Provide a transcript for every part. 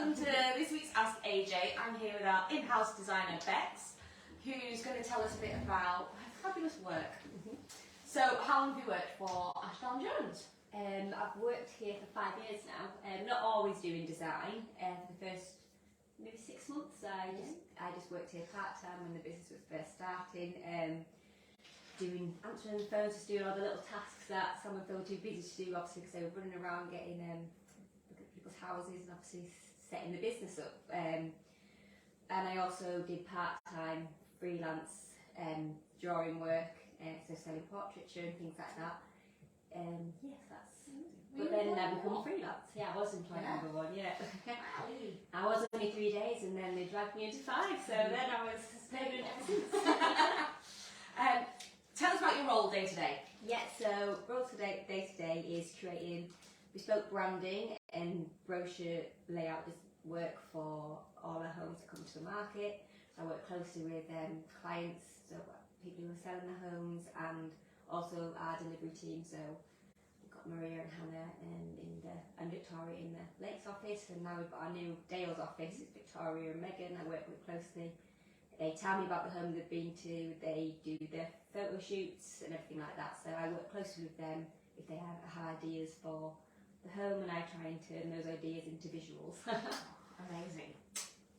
welcome to this week's Ask AJ. I'm here with our in-house designer Bex, who's going to tell us a bit about her fabulous work. So, how long have you worked for Ashdown Jones? I've worked here for 5 years now. Not always doing design. For the first maybe 6 months, I just worked here part time when the business was first starting. Answering the phones, just doing all the little tasks that some of them were too busy to do, obviously, because they were running around getting looking at people's houses and obviously setting the business up. And I also did part-time freelance drawing work, so selling portraiture and things like that. Yes, that's. But then I become freelance. Yeah, I was employed number one. Yeah. I was only 3 days, and then they dragged me into 5. So then I was permanent ever since. Tell us about your role day to day. Yeah, so role day to day is creating bespoke branding and brochure layout work for all our homes that come to the market. So I work closely with clients, so people who are selling their homes, and also our delivery team. So we've got Maria and Hannah and Victoria in the Lakes office, and now we've got our new Dales office. It's Victoria and Megan. I work with closely. They tell me about the home they've been to, they do the photo shoots and everything like that. So I work closely with them if they have ideas for the home, and I try and turn those ideas into visuals. Amazing.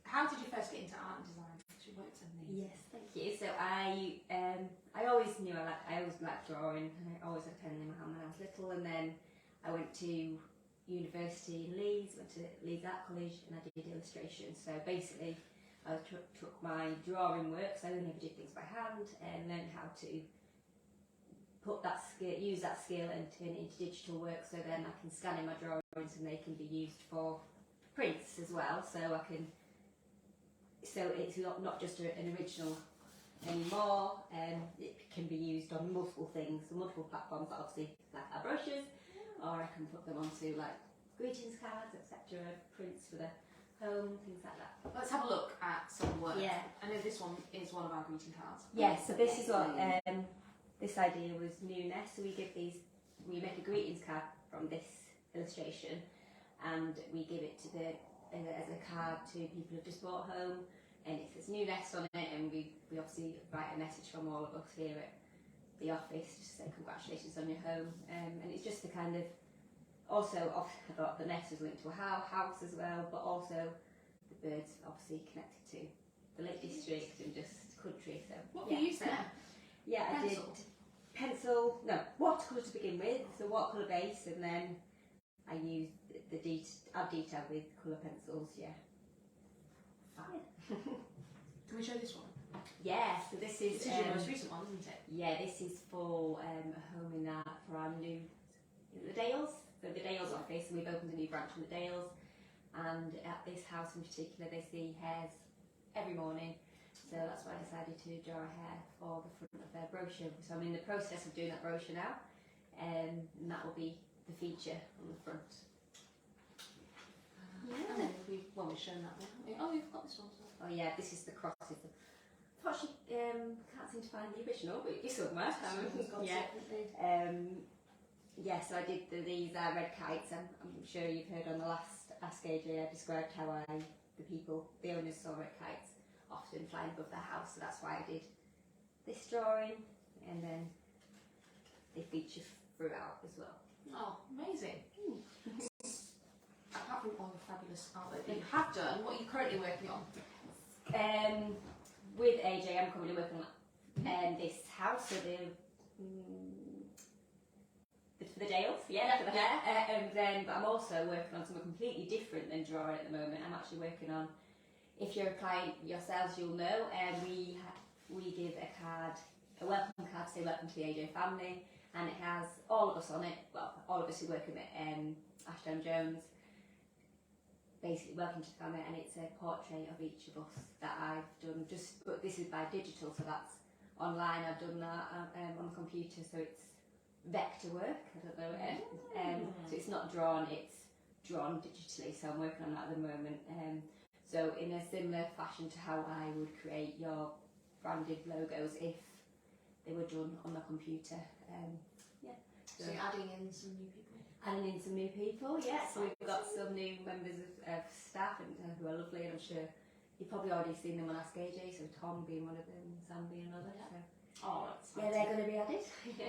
How did you first get into art and design? Because you worked in these. Yes, thank you. So I always knew I always liked drawing, and I always had a pen in my hand when I was little. And then I went to university in Leeds, went to Leeds Art College, and I did illustration. So basically, I took my drawing work, so I only ever did things by hand, and learned how to use that skill and turn it into digital work, so then I can scan in my drawings and they can be used for prints as well. So it's not just an original anymore, it can be used on multiple things, multiple platforms, obviously like our brochures, or I can put them onto like greetings cards, etc., prints for the home, things like that. Let's have a look at some work. Yeah. I know this one is one of our greeting cards. Yeah, so this is what this idea was newness. So we make a greetings card from this illustration, and we give it to as a card to people who've just bought home, and it says newness on it, and we obviously write a message from all of us here at the office just to say congratulations on your home, and it's just the kind of. Also, I thought the nest was linked to a house as well, but also the birds obviously connected to the Lake District and just country. So what do you use there? Yeah, I did watercolour to begin with, so watercolour base, and then I used add detail with colour pencils. Yeah. Fine. Can we show this one? Yeah. So this is your most recent one, isn't it? Yeah, this is for a home for our new the Dales. So the Dales office, we've opened a new branch in the Dales, and at this house in particular they see hares every morning, so that's why I decided to draw a hare for the front of their brochure. So I'm in the process of doing that brochure now, and that will be the feature on the front. And then we've shown that one. Oh, you've got this one. Oh yeah, this is the crosses. Unfortunately, can't seem to find the original, but it's somewhere. Yeah, so I did these red kites. I'm sure you've heard on the last Ask AJ I described how the owners saw red kites often flying above their house, so that's why I did this drawing, and then they feature throughout as well. Oh, amazing. Apart from all the fabulous artwork that you have done, what are you currently working on? With AJ, I'm currently working on this house, so for the Dales, but I'm also working on something completely different than drawing at the moment. I'm actually working on, if you're a client yourselves, you'll know, we give a welcome card to say welcome to the AJ family, and it has all of us on it, well, all of us who work in Ashdown Jones, basically welcome to the family, and it's a portrait of each of us that I've done, but this is by digital, so that's online. I've done that on the computer, so it's vector work, I don't know, so it's not drawn, it's drawn digitally, so I'm working on that at the moment. So in a similar fashion to how I would create your branded logos if they were done on the computer. So you're adding in some new people? adding in some new people. Yeah, so we've got some new members of staff and who are lovely, and I'm sure you've probably already seen them on Ask AJ. So Tom being one of them, Sam being another. Yeah. So Oh, that's yeah, they're going to be added.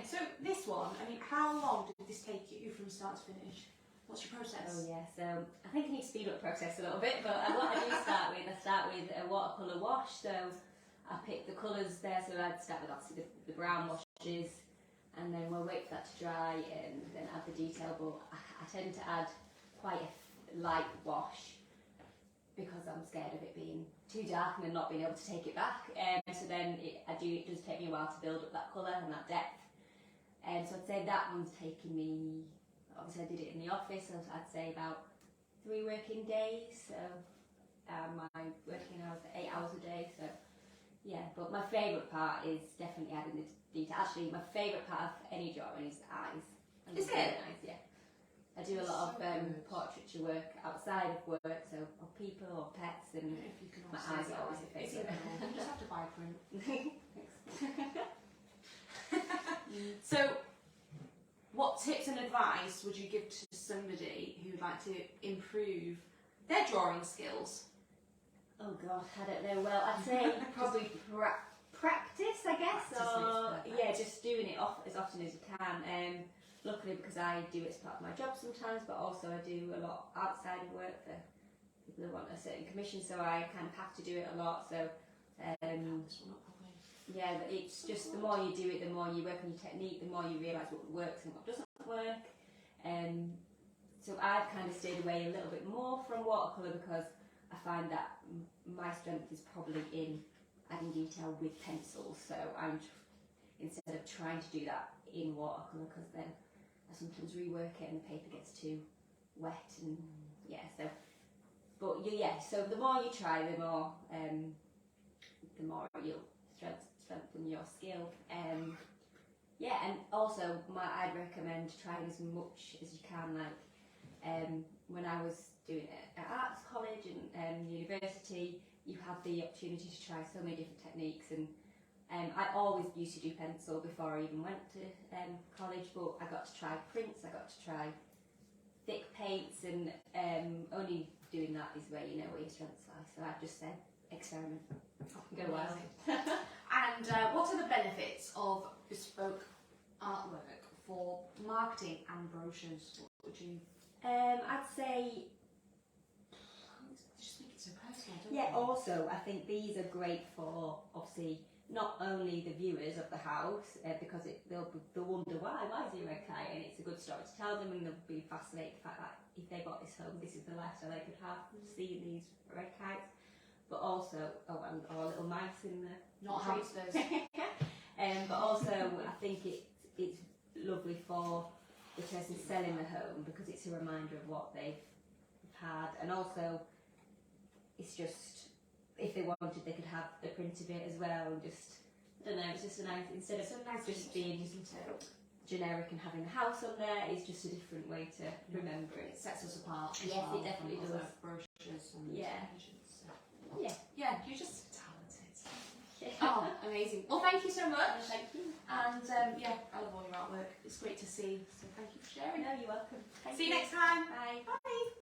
So this one, I mean, how long did this take you from start to finish? What's your process? Oh yeah, so I think I need to speed up the process a little bit, but what I do start with a watercolour wash. So I pick the colours there, so I'd start with obviously the brown washes, and then we'll wait for that to dry and then add the detail. But I tend to add quite a light wash because I'm scared of it being too dark and then not being able to take it back. So then it does take me a while to build up that colour and that depth. So I'd say that one's taken me, obviously I did it in the office, so I'd say about 3 working days. So my working hours are 8 hours a day. So yeah, but my favourite part is definitely adding the detail. Actually, my favourite part of any drawing is the eyes. Is it? Eyes, yeah. I do a lot of portraiture work outside of work, so of people or pets, and If you can my also eyes see are always that. a It's favourite. adorable. You just have to buy a print. Thanks. So, what tips and advice would you give to somebody who'd like to improve their drawing skills? Oh God, I don't know. Well, I'd say probably practice, I guess, Practice or makes perfect. yeah, just doing it as often as you can. Luckily, because I do it as part of my job sometimes, but also I do a lot outside of work for people who want a certain commission, so I kind of have to do it a lot. So This one up probably. yeah, but it's just the more you do it, the more you work on your technique, the more you realise what works and what doesn't work. So I've kind of stayed away a little bit more from watercolour because I find that my strength is probably in adding detail with pencils. So instead of trying to do that in watercolour, because then I sometimes rework it and the paper gets too wet and yeah. So, but yeah, so the more you try, the more you'll strengthen your skill. Yeah, and also I'd recommend trying as much as you can. Like when I was doing it at arts college and university, you have the opportunity to try so many different techniques, and I always used to do pencil before I even went to college, but I got to try prints, I got to try thick paints, and only doing that is where you know where your strengths lie. So I've just said experiment, go wild. And what are the benefits of bespoke artwork for marketing and brochures? What would you? I'd say Just make it so personal, don't yeah. you? Also, I think these are great for obviously not only the viewers of the house because they'll wonder why is he a red kite, and it's a good story to tell them, and they'll be fascinated by the fact that if they bought this home, this is the lifestyle they could have, seeing these red kites. But also, and our little mice in the Not tree. hamsters. But also, I think it's lovely for the person selling the home because it's a reminder of what they've had, and also it's just if they wanted they could have the print of it as well, and just I don't know, it's just a nice, instead of just being generic and having the house on there, it's just a different way to remember It it. sets us apart. as Yes, well it definitely from other does. Brochures and Yeah. pages, so. Yeah. Yeah, you're just talented. Oh, amazing. Well, thank you so much. Thank you. And yeah, I love all your artwork. It's great to see. So thank you for sharing. No, you're welcome. Thank See you next time. Bye.